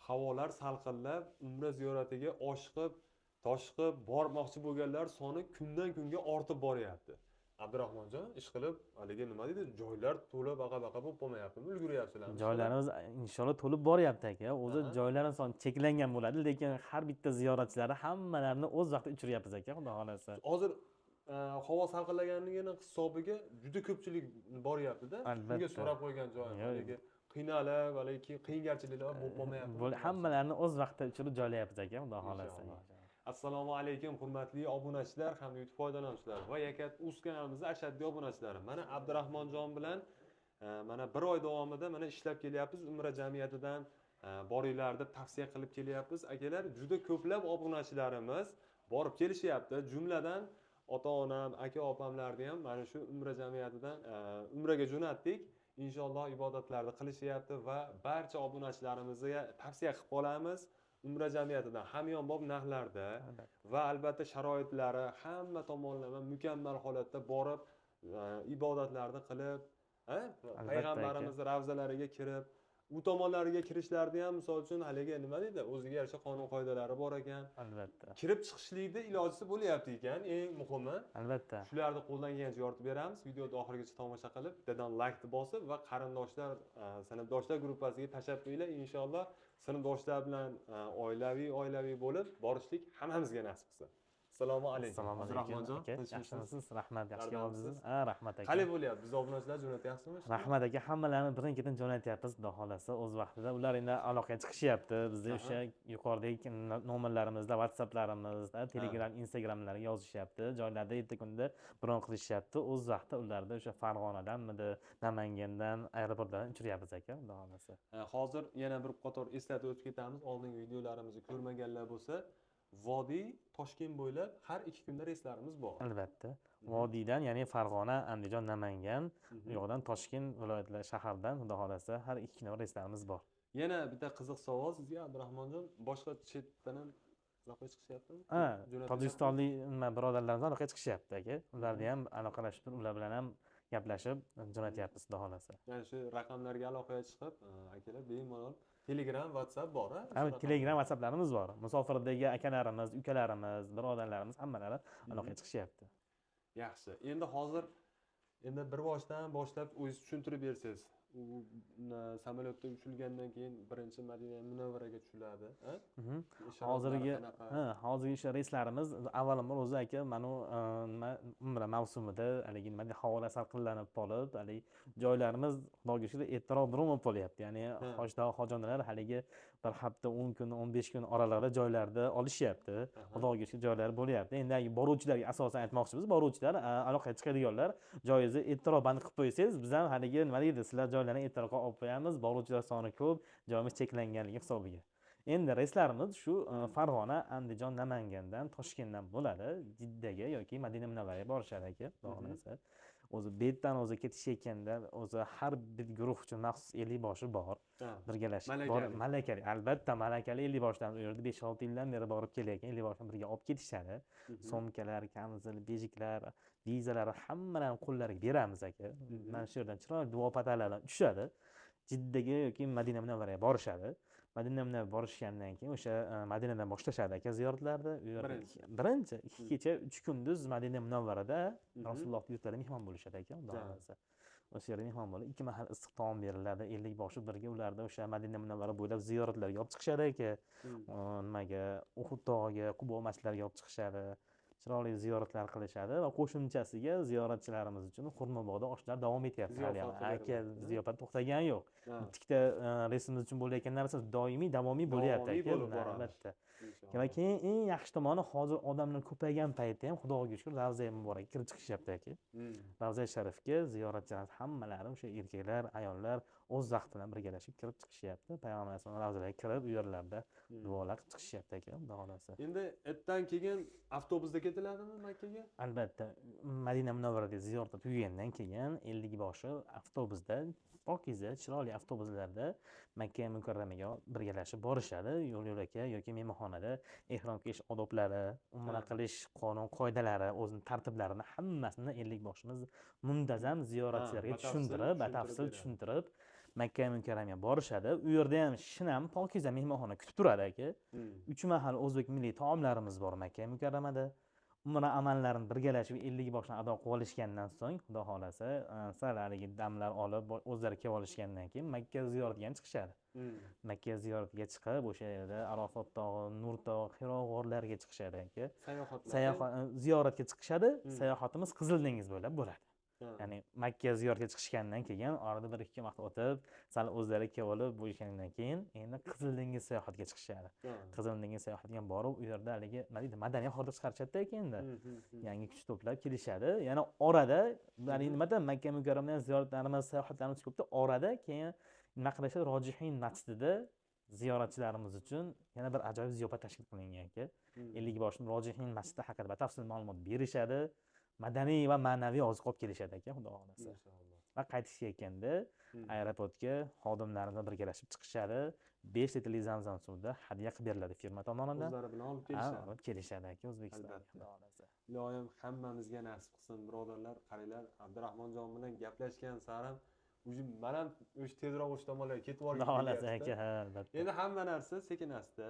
havolar salqinlab, umra ziyoratiga oshiqib, toshiqib bormoqchi bo'lganlar soni kundan kunga ortib boryapti. Abdurahmonjon, ishqilib, haligi nima deydi? Joylar to'la baqa-baqa bo'lib qolmayaptimi? Ulguryapsizlarmi ishqilib? Joylarimiz inshaalloh to'lib boryapti aka. O'zi Aha. joylarning soni cheklangan bo'ladi, lekin har bitta ziyoratchilarni hammalarini o'z vaqtida uchiryapmiz aka, xudo xolasa. Hozir havo salqinlaganligini hisobiga juda ko'pchilik boryapti-da. Shunga Albatta. so'rab qo'ygan joyim. Yo'q. Haligi qiynalib, haligi qiynalchiliklar bo'lib qolmayapti. Hammalarini o'z vaqtida uchirib joylayapmiz aka, xudo xolasa. Inshaalloh. Assalomu alaykum hurmatli obunachilar hamda YouTube foydalanuvchilar va Yakat.uz kanalimizning ashaddiy obunachilari. Mana Abdurahmonjon bilan mana bir oy davomida mana ishlab kelyapmiz. Umra jamiyatidan boringlar deb tavsiya qilib kelyapmiz. Akalar, juda ko'plab obunachilarimiz borib kelishyapti. Jumladan ota-onam, aka-opamlarni ham mana shu umra jamiyatidan umraga jo'natdik. Inshaalloh ibodatlarni qilishyapti va barcha obunachilarimizga tavsiya qilib qolamiz. Umra jamiyatidan hamyonbop narxlarda va albatta sharoitlari hamma tomonlama mukammal holatda borib ibodatlarni qilib, payg'ambarimiz ravzalariga kirib, u tomonlariga kirishlarida ham misol uchun haligi nima deydi, o'ziga yarasha qonun qoidalari bor ekan. Albatta. Kirib chiqishlikda ilojisi bo'lyapti ekan, eng muhimi. Albatta. Shularni qo'ldan kelgancha yoritib beramiz. Videoni oxirigacha tomosha qilib, bittadan like bosib va qarindoshlar, sinfdoshlar gruppasiga tashlab qo'yinglar. Inshaalloh sinfdoshlar bilan oilaviy bo'lib borishlik hammamizga nasib qilsin. Assalomu alaykum. Assalomu alaykum aka. Yaxshimisiz? Rahmat, yaxshi kelyapsiz. Rahmat aka. Qalay bo'lyapti? Biz obunachilar jo'natyapsizmi? Rahmat aka, hammalarini birin-ketin jo'natyapmiz, xudo xolasa, o'z vaqtida. Ular endi aloqaga chiqishyapti. Bizda o'sha yuqoridagi nomerlarimizda, WhatsApp'larimizda, Telegram, Instagramlarga yozishyapti. Joylarda erta kunda bron qilishyapti. O'z vaqtida ularda o'sha Farg'onadanmidi, Namangandan, aeroportlardan uchiryapmiz aka, xudo xolasa. Hozir yana bir qator eslatib o'tib ketamiz. Oldingi videolarimizni ko'rmaganlar bo'lsa, Vodiy, Toshkent bo'ylab har 2 kunda reyslarimiz bor. Albatta. Vodiydan, ya'ni Farg'ona, Andijon, Namangan, bu yoqdan Toshkent viloyatlari shahardan, xudo xolasa, har 2 kunda reyslarimiz bor. Yana bitta qiziq savol sizga, Abdurahmonjon, boshqa chetdan ham aloqaga chiqishyaptimi? Tojikistonlik birodarlarimiz aloqaga chiqishyapti aka. Ularni ham aloqalashib, ular bilan ham gaplashib jo'natyapmiz, xudo xolasa. Ya'ni shu raqamlarga aloqaga chiqib, akalar bemalol Telegram, WhatsApp bor, Telegram, WhatsApplarimiz bor. Musofirdagi akalarimiz, ukalarimiz, birodarlarimiz hammalari aloqaga chiqishyapti. Yaxshi. Endi hozir bir boshdan boshlab o'zingiz tushuntirib bersangiz. U samolyotda uchilgandan keyin birinchi Madina Munavvaraga tushiladi, hozirgi o'sha reyslarimiz avvalambor o'zi aka, mana umra mavsumida haligi nima deydi, havolar salqinlanib qolib, haligi joylarimiz xudoga shukr ertaroq bron bo'lib qolyapti. Ya'ni hojilar haligi bir hafta, 10 kun, 15 kun oralig'ida joylarda olishyapti. Xudoga shukr joylar bo'lyapti. Endi boruvchilarga asosan aytmoqchimiz, boruvchilar aloqaga chiqadiganlar joyingizni ertaroq band qilib qo'ysangiz, biz ham haligi nima deydi, sizlar joylarni ertaroq olib qo'yamiz. Boruvchilar soni ko'p, joyimiz cheklanganligi hisobiga. Endi reyslarimiz shu Farg'ona, Andijon, Namangandan, Toshkentdan bo'ladi. Jiddaga yoki Madina Munavvaraga borishadi aka, xudo xolasa. O'zi betdan o'zi ketishayotganda, o'zi har bir guruh uchun maxsus 50 boshi bor. Birgalashib bor. Malakali, albatta malakali 50 boshdan u yerda 5-6 yildan beri borib kelayotgan 50 boshdan birga olib ketishadi. Somkalar, kamzul, bejiklar, vizalar hammalarini qo'llariga beramiz aka. Mana shu yerdan chiroyli duo patalardan tushadi. Jiddaga yoki Madina Munavvaraga borishadi. Madina Munavvaraga borishgandan keyin o'sha Madinadan boshlashadi aka ziyoratlarni. Birinchi 2 kecha 3 kunduz Madina Munavvarada Rasululloh yurtlarida mehmon bo'lishadi aka, xudo xolasa. O'sha yerda mehmon bo'lib, 2 mahal issiq taom beriladi. 50 boshi birga ularda o'sha Madina Munavvara bo'ylab ziyoratlarga olib chiqishadi aka. Nimaga, Uhud tog'iga, Qubo masjidlariga olib chiqishadi. Chiroyli ziyoratlar qilishadi va qo'shimchasiga ziyoratchilarimiz uchun Xurmobog'da oshlar davom etyapti. Aka, ziyofat to'xtagani yo'q. Ikkita reysimiz uchun bo'layotgan narsamiz doimiy, davomiy bo'lyapti aka. Albatta. Va keyin eng yaxshi tomoni, hozir odamlar ko'paygan paytda ham xudoga shukr Ravza Muborakga kirib chiqishyapti aka. Ravza Sharifga ziyoratchilar hammalari o'sha erkaklar, ayollar o'z vaqti bilan birgalashib kirib chiqishyapti. Payg'ambar alayhisolam ravzalariga kirib, u yerlarda duolar qilib chiqishyapti aka, xudo xolasa. Endi ertadan keyin avtobusda ketiladimi Makkaga? Albatta. Madina Munavvarada ziyorat tugagandan keyin 50 boshi avtobusda, pokiza, chiroyli avtobuslarda Makka Mukarramaga birgalashib borishadi. Yo'l-yo'lakay yoki mehmonxonada ehrom kiyish odoblari, umra qilish qonun qoidalari, o'zining tartiblarini hammasini 50 boshimiz muntazam ziyoratchilarga tushuntirib, batafsil tushuntirib, Makka Mukarramaga borishadi. U yerda ham shinam pokiza mehmonxona kutib turadi aka. 3 mahal o'zbek milliy taomlarimiz bor Makka Mukarramada. Umra amallarini birgalashib 50 boshdan ado qilib olishgandan so'ng, xudo xolasa, sal haligi damlar olib, o'zlari kelib olishgandan keyin Makka ziyoratiga ham chiqishadi. Makka ziyoratiga chiqib, o'sha yerda Arafot tog'i, Nur tog'i, Hiro g'orlariga chiqishadi aka. Ziyoratga chiqishadi. Sayohatimiz Qizil dengiz bo'ylab bo'ladi. Ya'ni Makka ziyoratiga chiqishgandan keyin orada 1-2 vaqt o'tib, sal o'zlari kelib olib bo'lgandan keyin endi Qizil dengiz sayohatiga chiqishadi. Qizil dengiz sayohatiga borib, u yerda haligi nima deydi, madaniy hordiq chiqarishadi endi. Yangi kuch to'plab kelishadi. Yana orada, ya'ni nimada Makka Mukarramadan ziyoratlarimiz, sayohatlarimiz ko'pda orada keyin nima qilishadi? Rojihin masjidida ziyoratchilarimiz uchun yana bir ajoyib ziyofat tashkil qilingan aka. 50 boshli Rojihin masjidi haqida batafsil ma'lumot berishadi. Madaniy va ma'naviy oziq olib kelishadi aka, xudo xolasa. Va qaytishayotganda aeroportga xodimlarimiz birgalashib chiqishadi. 5 litrli zamzam suvida hadya qilib beriladi firma tomonidan. O'zlari bilan olib kelishadi. Olib kelishadi aka O'zbekistonga, xudo xolasa. Iloyim hammamizga nasib qilsin, birodarlar. Qaranglar, Abdurahmonjon bilan gaplashgan sari men ham o'sha tezroq o'sha tomonlarga ketib olgim kelyapti aka, ha, albatta. Endi hamma narsa sekin-asta,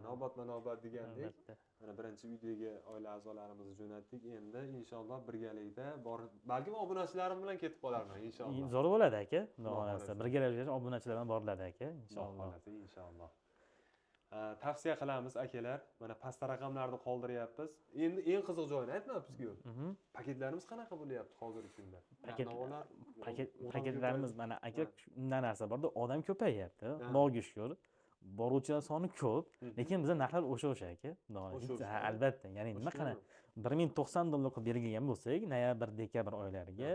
navbatma-navbat degandek. Mana birinchi videoga oila a'zolarimizni jo'natdik. Endi inshaalloh birgalikda borib, balkim obunachilarim bilan ketib qolarman inshaalloh. Zo'r bo'ladi aka, xudo xolasa. Birgalikda obunachilar bilan boriladi aka, inshaalloh. Inshaalloh. Tavsiya qilamiz akalar. Mana pastda raqamlarni qoldiryapmiz. Endi eng qiziq joyini aytmabsiz-ku. Paketlarimiz qanaqa bo'lyapti hozirgi kunda? Paketlarimiz mana aka undan narsa borda, odam ko'payyapti. Xudoga shukr. Boruvchilar soni ko'p, lekin bizning narxlar o'sha aka. Albatta, ya'ni nima qana $1090 qilib belgilagan bo'lsak, noyabr, dekabr oylariga,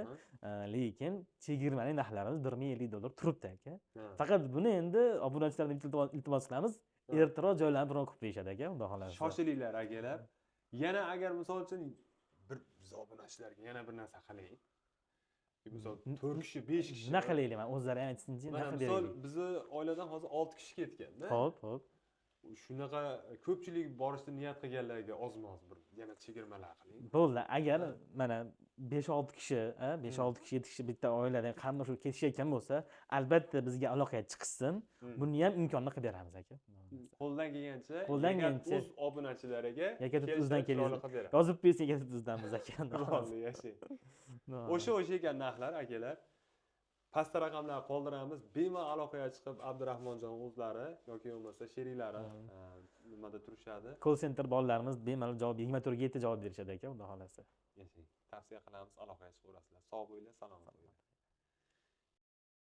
lekin chegirmali narxlarimiz $1050 turibdi aka. Faqat buni endi obunachilardan iltimos qilamiz, ertaroq joylarni bron qilib qo'yishadi aka, xudo xolasa. Shoshilinglar akalar. Yana agar misol uchun biz obunachilarga yana bir narsa qiling. Misol 4 kishi, 5 kishi. Nima qilaylik, men o'zlari ham aytsinchi, nima qilaylik. Misol bizni oiladan hozir 6 kishi ketganda. Xo'p. Shunaqa ko'pchilik borishni niyat qilganlarga ozmoz bir yana chegirmalar qiling. Bo'ldi, agar mana 5-6 kishi, 5-6 kishi, 7 kishi bitta oiladan qanday shu ketishayotgan bo'lsa, albatta bizga aloqaga chiqsin. Buni ham imkonini qilib beramiz aka. Qo'ldan kelgancha o'z obunachilariga Yakatuzdan kelasiz. Yozib bersang Yakatuzdanmiz aka. Bo'ldi, yashang. O'sha ekan narxlar akalar. Pastda raqamlar qoldiramiz. Bemalol aloqaga chiqib Abdurahmonjon o'zlari yoki bo'lmasa sheriklari nimada turishadi. Call center bolalarimiz bemalol javob 24 ga javob berishadi aka, xudo xolasa. Yashang. Tavsiya qilamiz, aloqaga chiqaverasizlar. Sog' bo'linglar, salomat bo'ling.